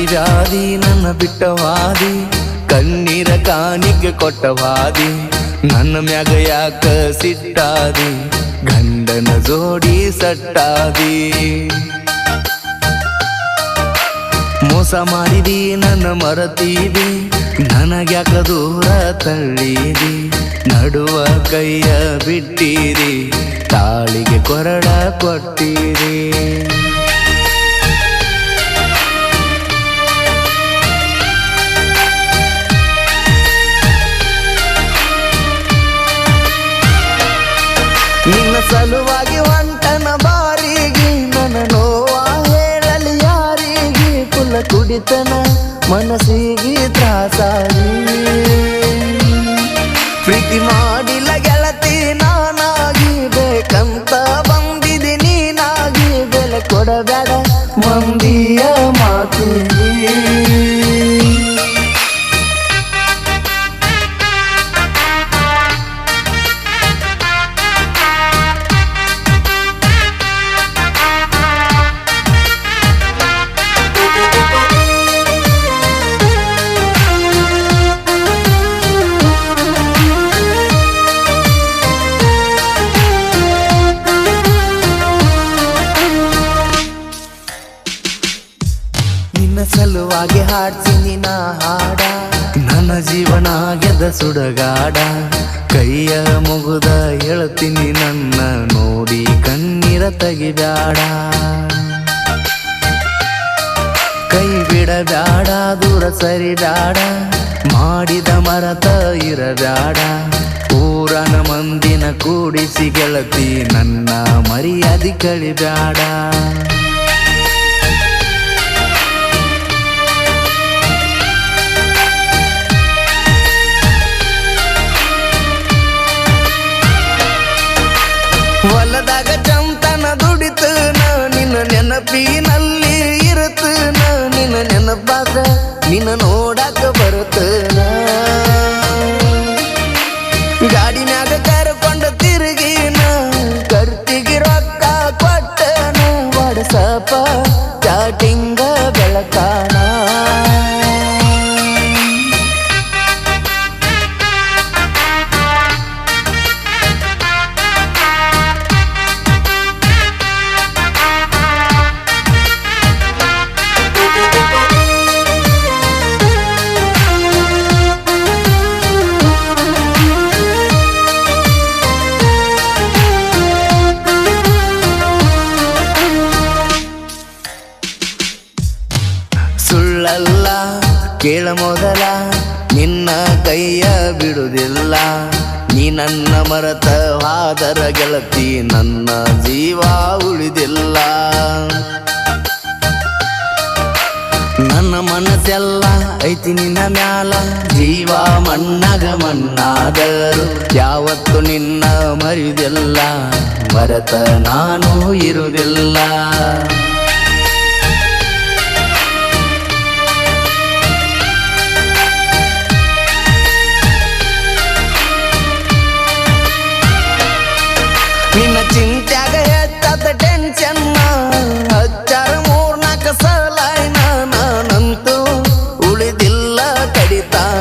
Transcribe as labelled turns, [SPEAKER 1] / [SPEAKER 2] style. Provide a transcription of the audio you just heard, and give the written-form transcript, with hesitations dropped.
[SPEAKER 1] ಮರಿವ್ಯಾದಿ ನನ್ನ ಬಿಟ್ಟವಾದಿ, ಕಣ್ಣೀರ ಕಾಣಿಕೆ ಕೊಟ್ಟವಾದಿ, ನನ್ನ ಮ್ಯಾಗ ಯಾಕ ಸಿಟ್ಟಾದಿ, ಗಂಡನ ಜೋಡಿ ಸಟ್ಟಾದಿ. ಮೋಸ ಮಾಡಿದಿ ನನ್ನ ಮರತೀದಿ, ನನಗ್ಯಾಕ ದೂರ ತಳ್ಳಿದಿ, ನಡುವ ಕೈಯ ಬಿಟ್ಟಿರಿ, ತಾಳಿಗೆ ಕೊರಡ ಕೊಟ್ಟಿರಿ. ನಿನ್ನ ಸಲುವಾಗಿ ಹೊಂಟನ ಬಾರಿಗೆ, ನನ್ನ ನೋವ ಹೇಳಲಿ ಯಾರಿಗೆ, ಕುಲ ಕುಡಿತನ ಮನಸ್ಸಿಗೆ ತ್ರಾಸಾಗಿ. ಪ್ರೀತಿ ಮಾಡಿಲ್ಲ ಗೆಳತಿ ನಾನಾಗಿ, ಬೇಕಂತ ಬಂದಿದೆ ನೀನಾಗಿ, ಬೆಲೆ ಕೊಡಬೇಡ ಮಂದಿಯ ಮಾತಿಗೆ. ನಿನ್ನ ಸಲುವಾಗಿ ಹಾಡ್ತೀನಿ ನಾ ಹಾಡ, ನನ್ನ ಜೀವನ ಗೆದ್ದ ಸುಡಗಾಡ, ಕೈಯ ಮುಗುದ ಹೇಳ್ತೀನಿ ನನ್ನ ನೋಡಿ ಕಣ್ಣೀರ ತೆಗಿಬ್ಯಾಡ. ಕೈ ಬಿಡಬ್ಯಾಡ ದೂರ ಸರಿಬ್ಯಾಡ, ಮಾಡಿದ ಮರತ ಇರಬ್ಯಾಡ, ಊರನ ಮಂದಿನ ಕೂಡಿಸಿ ಗೆಳತಿ ನನ್ನ ಮರ್ಯಾದೆ ಕಳಿಬ್ಯಾಡ. ಹೊಲದಾಗ ಚಂತನ ದುಡಿತನ ನಿನ್ನ ನೆನಪಿನಲ್ಲಿ ಇರುತ್ತನ, ನಿನ್ನ ನೆನಪಾದ ನಿನ್ನ ನೋಡಕ ಬರುತ್ತನ. ಗಾಡಿ ಮ್ಯಾಗ ಕರ್ಕೊಂಡು ತಿರುಗಿನ, ಕರ್ತಿಗಿ ರೊಕ್ಕ ಕೊಟ್ಟನ, ವಾಟ್ಸಪ್ಪ ಚಾಟಿಂಗ ಬೆಳಕಾನ. ಸುಳ್ಳಲ್ಲ ಕೇಳ ಮೊದಲ, ನಿನ್ನ ಕೈಯ ಬಿಡುವುದಿಲ್ಲ, ನೀ ನನ್ನ ಮರತ ಹಾದರ ಗೆಳತಿ ನನ್ನ ಜೀವ ಉಳಿದಿಲ್ಲ. ನನ್ನ ಮನಸ್ಸೆಲ್ಲ ಐತಿ ನಿನ್ನ ಮ್ಯಾಲ, ಜೀವ ಮಣ್ಣಾಗ ಮಣ್ಣಾದರು ಯಾವತ್ತು ನಿನ್ನ ಮರಿಯುವುದಿಲ್ಲ, ಮರತ ನಾನು ಇರುವುದಿಲ್ಲ. ನಿನ್ನ ಚಿಂತ್ಯಾಗ ಹೆಚ್ಚದ ಟೆನ್ಷನ್ನ, ಹಚ್ಚಾರ 3-4 ಸಲ ನಾನಂತೂ ಉಳಿದಿಲ್ಲ ಕಡಿತಾನ.